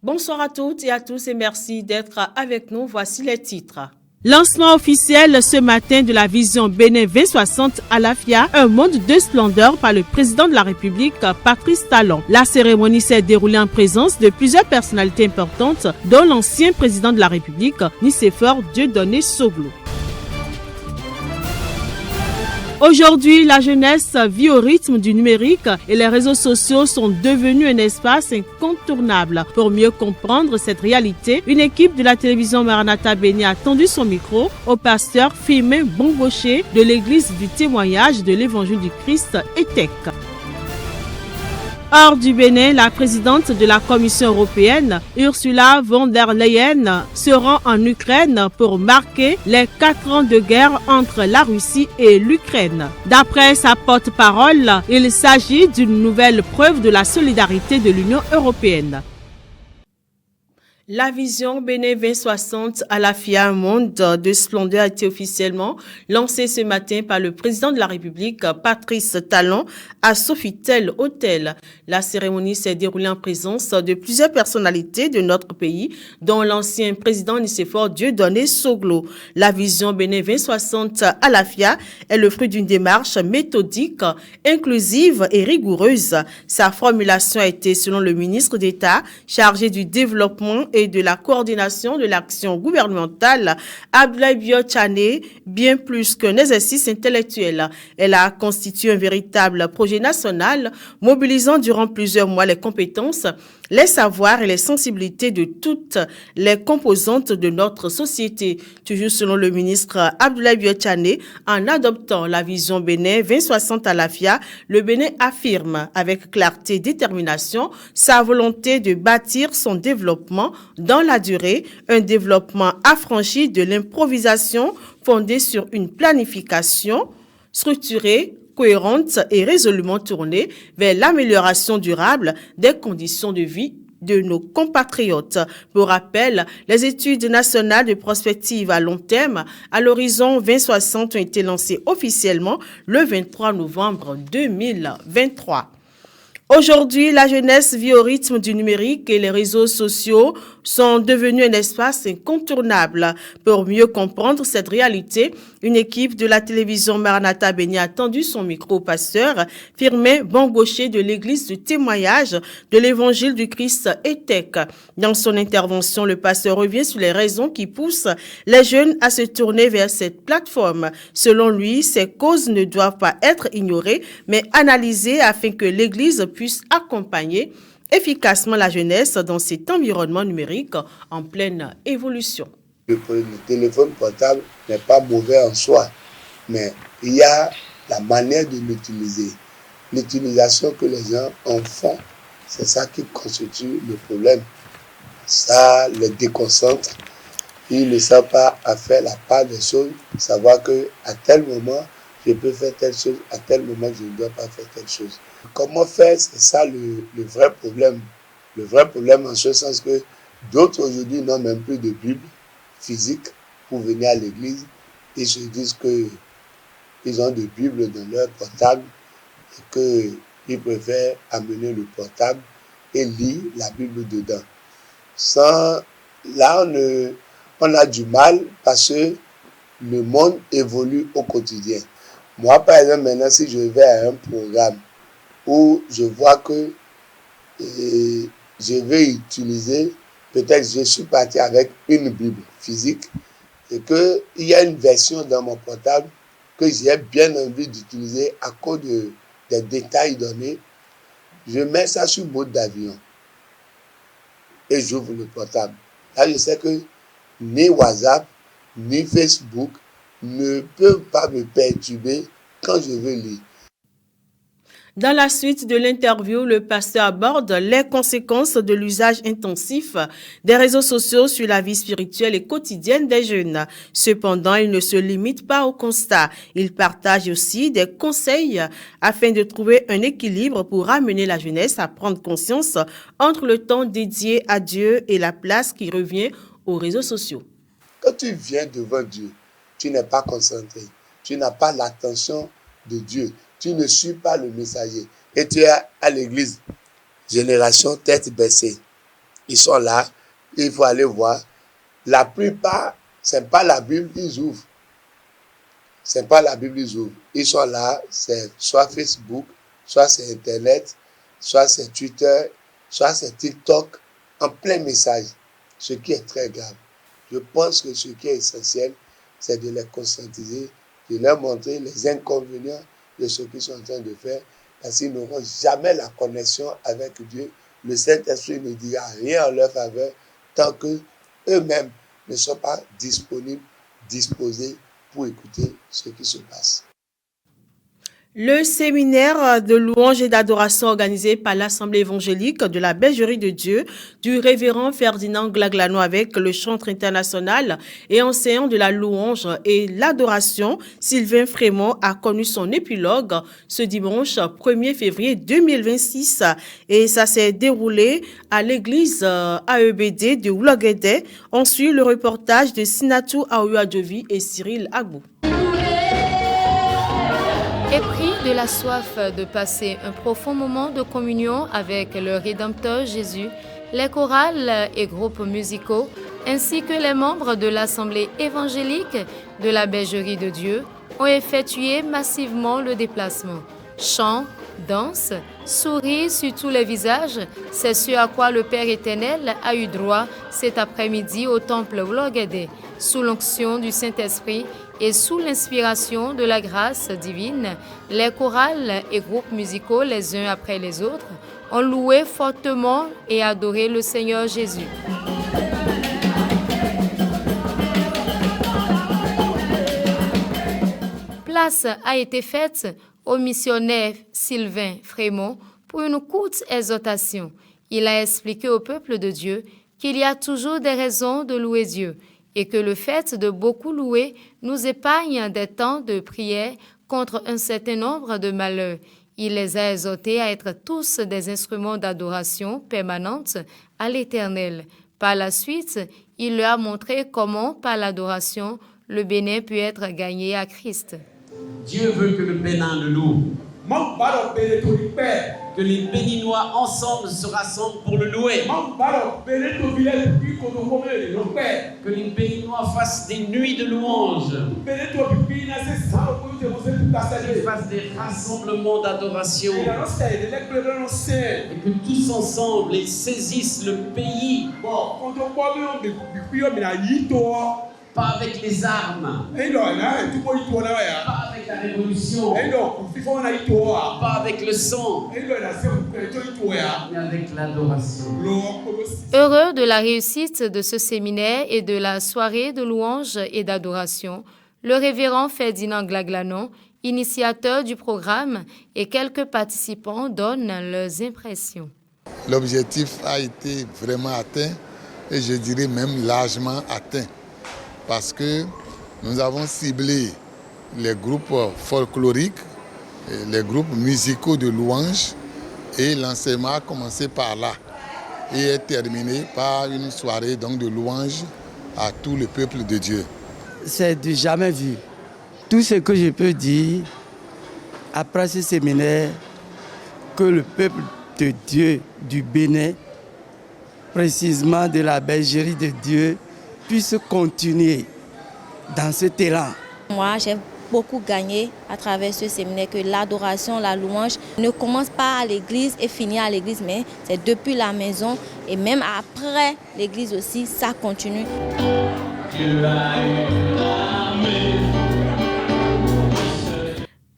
Bonsoir à toutes et à tous et merci d'être avec nous. Voici les titres. Lancement officiel ce matin de la vision Bénin 2060 à l'AFIA, un monde de splendeur par le président de la République, Patrice Talon. La cérémonie s'est déroulée en présence de plusieurs personnalités importantes, dont l'ancien président de la République, Nicéphore Dieudonné Soglo. Aujourd'hui, la jeunesse vit au rythme du numérique et les réseaux sociaux sont devenus un espace incontournable. Pour mieux comprendre cette réalité, une équipe de la télévision Maranatha Béni a tendu son micro au pasteur Firmin Bongoché de l'église du témoignage de l'évangile du Christ ETEC. Hors du Bénin, la présidente de la Commission européenne, Ursula von der Leyen, se rend en Ukraine pour marquer les 4 ans de guerre entre la Russie et l'Ukraine. D'après sa porte-parole, il s'agit d'une nouvelle preuve de la solidarité de l'Union européenne. La vision Bénin 2060 à l'AFIA, un monde de splendeur, a été officiellement lancée ce matin par le président de la République, Patrice Talon, à Sofitel Hôtel. La cérémonie s'est déroulée en présence de plusieurs personnalités de notre pays, dont l'ancien président Nicéphore Dieudonné Soglo. La vision Bénin 2060 à l'AFIA est le fruit d'une démarche méthodique, inclusive et rigoureuse. Sa formulation a été, selon le ministre d'État chargé du développement et de la coordination de l'action gouvernementale, Abdoulaye Biotchane, bien plus qu'un exercice intellectuel. Elle a constitué un véritable projet national, mobilisant durant plusieurs mois les compétences, les savoirs et les sensibilités de toutes les composantes de notre société. Toujours selon le ministre Abdoulaye Biotchane, en adoptant la vision Bénin 2060 à l'AFIA, le Bénin affirme avec clarté et détermination sa volonté de bâtir son développement dans la durée, un développement affranchi de l'improvisation fondé sur une planification structurée, cohérente et résolument tournée vers l'amélioration durable des conditions de vie de nos compatriotes. Pour rappel, les études nationales de prospective à long terme à l'horizon 2060 ont été lancées officiellement le 23 novembre 2023. Aujourd'hui, la jeunesse vit au rythme du numérique et les réseaux sociaux sont devenus un espace incontournable. Pour mieux comprendre cette réalité, une équipe de la télévision Maranatha Béni a tendu son micro au pasteur Firmin Bongoché de l'église du témoignage de l'évangile du Christ ETEC. Dans son intervention, le pasteur revient sur les raisons qui poussent les jeunes à se tourner vers cette plateforme. Selon lui, ces causes ne doivent pas être ignorées, mais analysées afin que l'église puisse accompagner efficacement la jeunesse dans cet environnement numérique en pleine évolution. Le téléphone portable n'est pas mauvais en soi, mais il y a la manière de l'utiliser. L'utilisation que les gens en font, c'est ça qui constitue le problème. Ça les déconcentre. Ils ne savent pas à faire la part des choses, savoir qu'à tel moment, je peux faire telle chose, à tel moment, je ne dois pas faire telle chose. Comment faire, c'est ça le vrai problème. Le vrai problème en ce sens que d'autres aujourd'hui n'ont même plus de Bible physique pour venir à l'église. Ils se disent qu'ils ont de Bible dans leur portable et qu'ils préfèrent amener le portable et lire la Bible dedans. Là, on a du mal parce que le monde évolue au quotidien. Moi, par exemple, maintenant, si je vais à un programme où je vois que je vais utiliser, peut-être je suis parti avec une Bible physique et qu'il y a une version dans mon portable que j'ai bien envie d'utiliser à cause des détails donnés, je mets ça sur mode d'avion et j'ouvre le portable. Là, je sais que ni WhatsApp, ni Facebook ne peuvent pas me perturber quand je veux lire. Dans la suite de l'interview, le pasteur aborde les conséquences de l'usage intensif des réseaux sociaux sur la vie spirituelle et quotidienne des jeunes. Cependant, il ne se limite pas au constat. Il partage aussi des conseils afin de trouver un équilibre pour amener la jeunesse à prendre conscience entre le temps dédié à Dieu et la place qui revient aux réseaux sociaux. Quand tu viens devant Dieu, tu n'es pas concentré. Tu n'as pas l'attention de Dieu. Tu ne suis pas le messager. Et tu es à l'église, génération tête baissée. Ils sont là, il faut aller voir. La plupart, ce n'est pas la Bible qu'ils ouvrent. C'est pas la Bible qu'ils ouvrent. Ils sont là, c'est soit Facebook, soit c'est Internet, soit c'est Twitter, soit c'est TikTok, en plein message. Ce qui est très grave. Je pense que ce qui est essentiel, c'est de les conscientiser, de leur montrer les inconvénients de ce qu'ils sont en train de faire, parce qu'ils n'auront jamais la connexion avec Dieu. Le Saint-Esprit ne dira rien en leur faveur tant qu'eux-mêmes ne sont pas disponibles, disposés pour écouter ce qui se passe. Le séminaire de louange et d'adoration organisé par l'Assemblée évangélique de la Bergerie de Dieu du révérend Ferdinand Glaglano avec le chantre international et enseignant de la louange et l'adoration, Sylvain Frémont, a connu son épilogue ce dimanche 1er février 2026 et ça s'est déroulé à l'église AEBD de Ouloguédé. On suit le reportage de Sinatou Aouadjovi et Cyril Agbou. Épris de la soif de passer un profond moment de communion avec le Rédempteur Jésus, les chorales et groupes musicaux, ainsi que les membres de l'Assemblée évangélique de la Bergerie de Dieu, ont effectué massivement le déplacement. Chants, danses, sourires sur tous les visages, c'est ce à quoi le Père éternel a eu droit cet après-midi au temple Ouloguédé, sous l'onction du Saint-Esprit et sous l'inspiration de la grâce divine. Les chorales et groupes musicaux, les uns après les autres, ont loué fortement et adoré le Seigneur Jésus. Place a été faite au missionnaire Sylvain Frémont pour une courte exhortation. Il a expliqué au peuple de Dieu qu'il y a toujours des raisons de louer Dieu et que le fait de beaucoup louer nous épargne des temps de prière contre un certain nombre de malheurs. Il les a exhortés à être tous des instruments d'adoration permanente à l'Éternel. Par la suite, il leur a montré comment, par l'adoration, le Bénin peut être gagné à Christ. Dieu veut que le Bénin le loue. Que les Béninois ensemble se rassemblent pour le louer. Que les Béninois fassent des nuits de louange. Qu'ils fassent des rassemblements d'adoration. Et que tous ensemble ils saisissent le pays. Pas avec les armes. Pas avec la révolution. Pas avec le sang. Mais avec l'adoration. Heureux de la réussite de ce séminaire et de la soirée de louange et d'adoration, le révérend Ferdinand Glaglano, initiateur du programme, et quelques participants donnent leurs impressions. L'objectif a été vraiment atteint et je dirais même largement atteint. Parce que nous avons ciblé les groupes folkloriques, les groupes musicaux de louange et l'enseignement a commencé par là et est terminé par une soirée donc, de louange à tout le peuple de Dieu. C'est du jamais vu. Tout ce que je peux dire après ce séminaire, que le peuple de Dieu du Bénin, précisément de la Bergerie de Dieu, puisse continuer dans cet élan. Moi, j'ai beaucoup gagné à travers ce séminaire, que l'adoration, la louange ne commence pas à l'église et finit à l'église, mais c'est depuis la maison et même après l'église aussi, ça continue.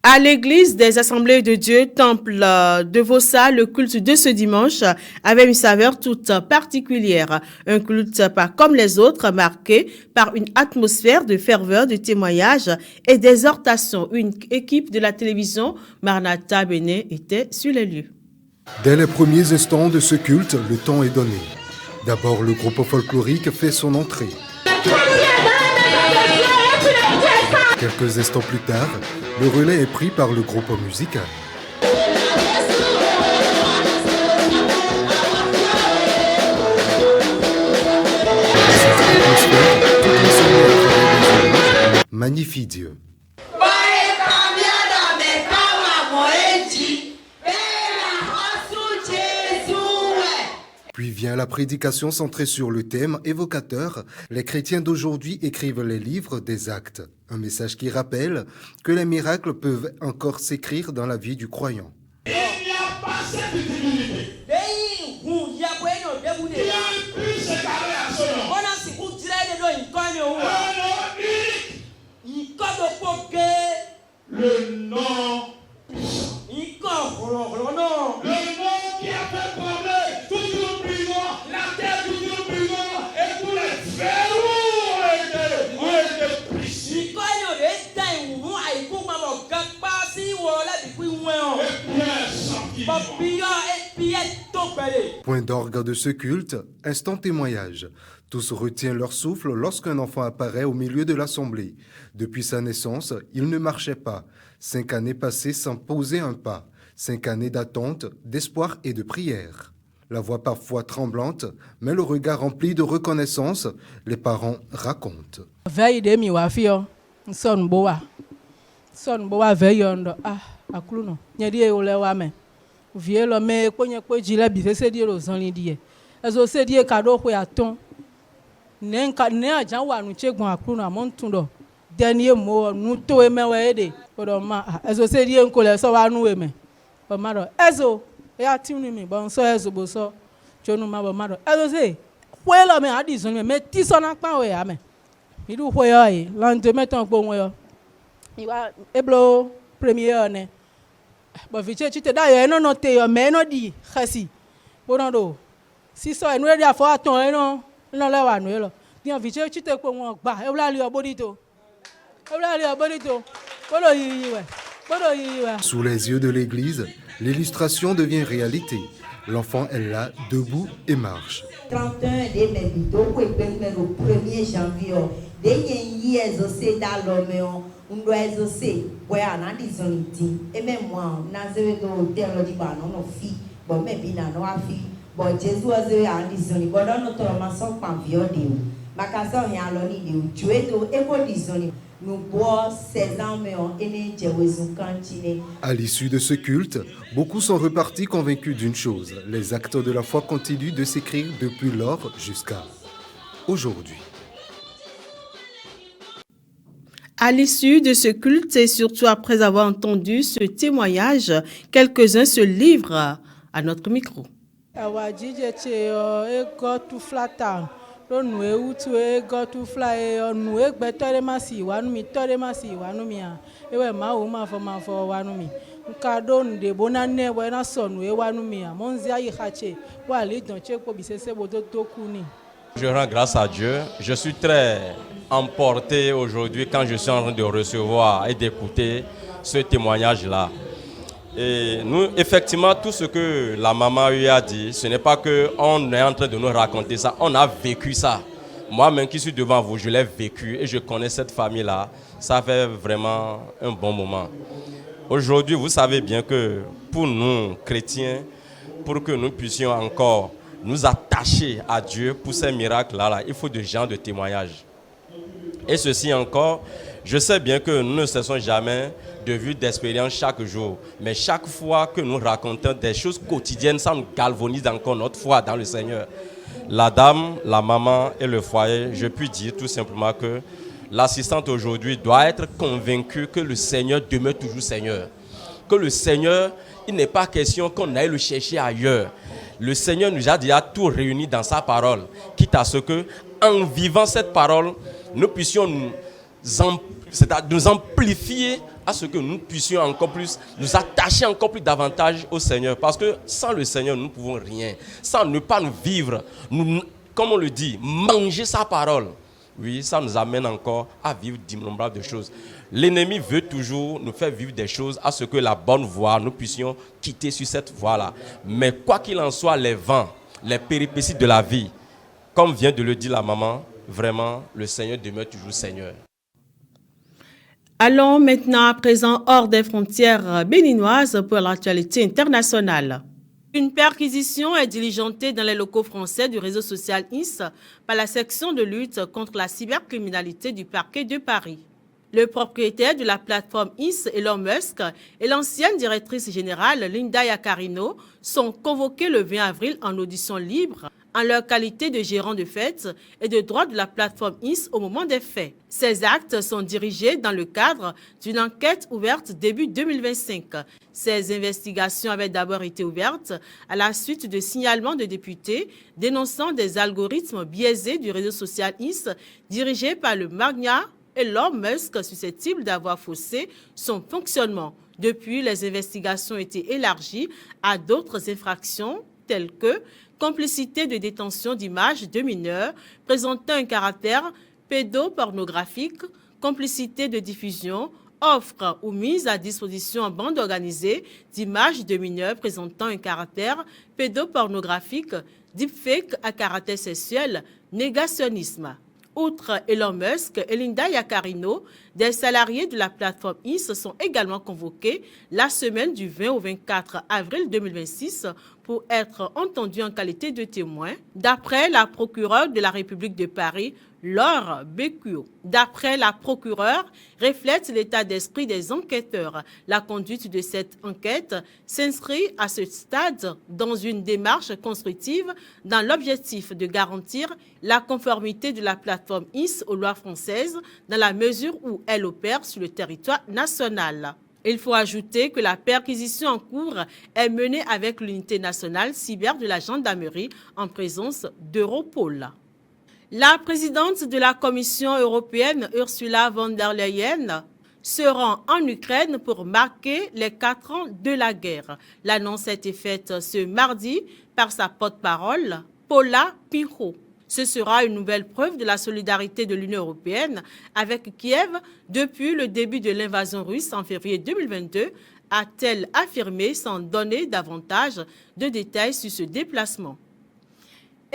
À l'église des Assemblées de Dieu, temple de Vossa, le culte de ce dimanche avait une saveur toute particulière. Un culte pas comme les autres, marqué par une atmosphère de ferveur, de témoignage et d'exhortation. Une équipe de la télévision Maranatha Bénin était sur les lieux. Dès les premiers instants de ce culte, le temps est donné. D'abord, le groupe folklorique fait son entrée. Quelques instants plus tard, le relais est pris par le groupe musical. Magnifie Dieu. Puis vient la prédication centrée sur le thème évocateur. Les chrétiens d'aujourd'hui écrivent les livres des actes. Un message qui rappelle que les miracles peuvent encore s'écrire dans la vie du croyant. Il n'y a pas cette divinité. Le nom puissant. Le nom qui a fait trembler toujours brûlant, la terre toujours brûlant, et tous les verrous ont été brisés. Point d'orgue de ce culte, instant témoignage. Tous retiennent leur souffle lorsqu'un enfant apparaît au milieu de l'assemblée. Depuis sa naissance, il ne marchait pas. 5 années passées sans poser un pas. 5 années d'attente, d'espoir et de prière. La voix parfois tremblante, mais le regard rempli de reconnaissance, les parents racontent. Veille de mi wafio, son boa veille ondo akluno. Nyedi ole wame. Vie lo me kwenye jile bi se die lo zan lidie. Ezo se die kado ko aton. Ne ajan wa nu chegun akluno amontundo. Denie mo nu to emewe de. Odo ma ezo se die nkole so wa nu eme. Bo maro ezo ya tinu mi bon so ezo bo so chonu ma bo maro ezo se kwelo me adi zon me ti so na pa o ya me. Mi du ho yo yi lande meton po won yo. Iwa eblo premier ne. But if you check it, you don't know your men or the Hassi. But no, do. See, so I know they are for a ton, no, level, no. The official cheat take one back. Everybody your body to. Sous les yeux de l'église, l'illustration devient réalité. L'enfant est là, debout et marche. 31 de mes vidéos pour le 1er janvier. Des years aussi dans l'homme. On doit exaucer. Ouais, on a des zoniti. Et même moi, on a zéro de hôtel, on dit bah non, non fille. Bon, mais bien non fille. Bon, Jésus a zéro à des zoniti. Bon, dans notre maçon, pas vieux de où. Ma casse rien à l'oni de où. Tu es de école des zoniti. Nous bois 16 ans, mais on est né Jésus continuer. À l'issue de ce culte, beaucoup sont repartis convaincus d'une chose. Les actes de la foi continuent de s'écrire depuis lors jusqu'à aujourd'hui. À l'issue de ce culte et surtout après avoir entendu ce témoignage, quelques-uns se livrent à notre micro. Je rends grâce à Dieu. Je suis très emporté aujourd'hui quand je suis en train de recevoir et d'écouter ce témoignage-là. Et nous, effectivement, tout ce que la maman lui a dit, ce n'est pas qu'on est en train de nous raconter ça, on a vécu ça. Moi-même qui suis devant vous, je l'ai vécu et je connais cette famille-là. Ça fait vraiment un bon moment. Aujourd'hui, vous savez bien que pour nous, chrétiens, pour que nous puissions encore nous attacher à Dieu pour ces miracles-là, il faut des gens de témoignage. Et ceci encore, je sais bien que nous ne cessons jamais de vivre d'expérience chaque jour. Mais chaque fois que nous racontons des choses quotidiennes, ça nous galvanise encore notre foi dans le Seigneur. La dame, la maman et le foyer, je puis dire tout simplement que l'assistante aujourd'hui doit être convaincue que le Seigneur demeure toujours Seigneur. Que le Seigneur, il n'est pas question qu'on aille le chercher ailleurs. Le Seigneur nous a déjà tout réuni dans sa parole, quitte à ce que, en vivant cette parole, nous puissions nous amplifier à ce que nous puissions encore plus nous attacher encore plus davantage au Seigneur. Parce que sans le Seigneur, nous ne pouvons rien. Sans ne pas nous vivre, comme on le dit, manger sa parole. Oui, ça nous amène encore à vivre d'innombrables choses. L'ennemi veut toujours nous faire vivre des choses à ce que la bonne voie, nous puissions quitter sur cette voie-là. Mais quoi qu'il en soit, les vents, les péripéties de la vie, comme vient de le dire la maman, vraiment, le Seigneur demeure toujours Seigneur. Allons maintenant à présent hors des frontières béninoises pour l'actualité internationale. Une perquisition est diligentée dans les locaux français du réseau social INS par la section de lutte contre la cybercriminalité du parquet de Paris. Le propriétaire de la plateforme X, Elon Musk, et l'ancienne directrice générale, Linda Yaccarino, sont convoqués le 20 avril en audition libre en leur qualité de gérant de fait et de droit de la plateforme X au moment des faits. Ces actes sont dirigés dans le cadre d'une enquête ouverte début 2025. Ces investigations avaient d'abord été ouvertes à la suite de signalements de députés dénonçant des algorithmes biaisés du réseau social X dirigé par le magnat Elon Musk susceptible d'avoir faussé son fonctionnement. Depuis, les investigations ont été élargies à d'autres infractions telles que complicité de détention d'images de mineurs présentant un caractère pédopornographique, complicité de diffusion, offre ou mise à disposition en bande organisée d'images de mineurs présentant un caractère pédopornographique, deepfake à caractère sexuel, négationnisme. Outre Elon Musk et Linda Yaccarino, des salariés de la plateforme X sont également convoqués la semaine du 20 au 24 avril 2026 pour être entendus en qualité de témoins, d'après la procureure de la République de Paris, Laure Bécuot. D'après la procureure, reflète l'état d'esprit des enquêteurs. La conduite de cette enquête s'inscrit à ce stade dans une démarche constructive dans l'objectif de garantir la conformité de la plateforme X aux lois françaises dans la mesure où elle opère sur le territoire national. Il faut ajouter que la perquisition en cours est menée avec l'unité nationale cyber de la gendarmerie en présence d'Europol. La présidente de la Commission européenne, Ursula von der Leyen, se rend en Ukraine pour marquer les 4 ans de la guerre. L'annonce a été faite ce mardi par sa porte-parole, Paula Pinho. Ce sera une nouvelle preuve de la solidarité de l'Union européenne avec Kiev depuis le début de l'invasion russe en février 2022, a-t-elle affirmé sans donner davantage de détails sur ce déplacement.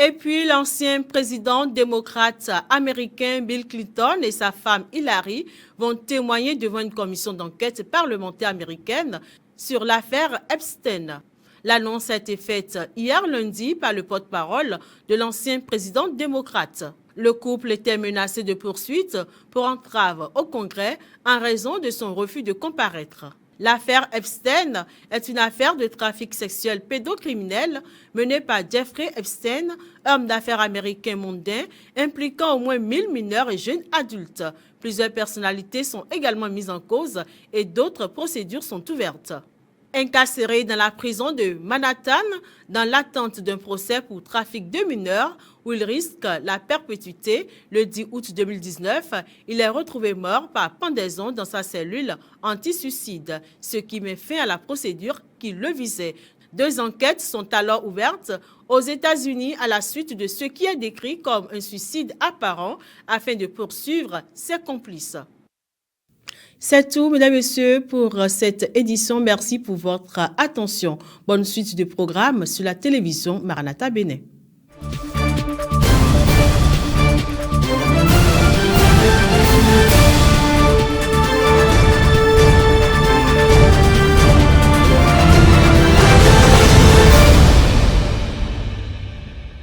Et puis, l'ancien président démocrate américain Bill Clinton et sa femme Hillary vont témoigner devant une commission d'enquête parlementaire américaine sur l'affaire Epstein. L'annonce a été faite hier lundi par le porte-parole de l'ancien président démocrate. Le couple était menacé de poursuites pour entrave au Congrès en raison de son refus de comparaître. L'affaire Epstein est une affaire de trafic sexuel pédocriminel menée par Jeffrey Epstein, homme d'affaires américain mondain, impliquant au moins 1000 mineurs et jeunes adultes. Plusieurs personnalités sont également mises en cause et d'autres procédures sont ouvertes. Incarcéré dans la prison de Manhattan, dans l'attente d'un procès pour trafic de mineurs où il risque la perpétuité, le 10 août 2019, il est retrouvé mort par pendaison dans sa cellule anti-suicide, ce qui met fin à la procédure qui le visait. 2 enquêtes sont alors ouvertes aux États-Unis à la suite de ce qui est décrit comme un suicide apparent afin de poursuivre ses complices. C'est tout, mesdames et messieurs, pour cette édition. Merci pour votre attention. Bonne suite de programme sur la télévision Maranatha Bénin.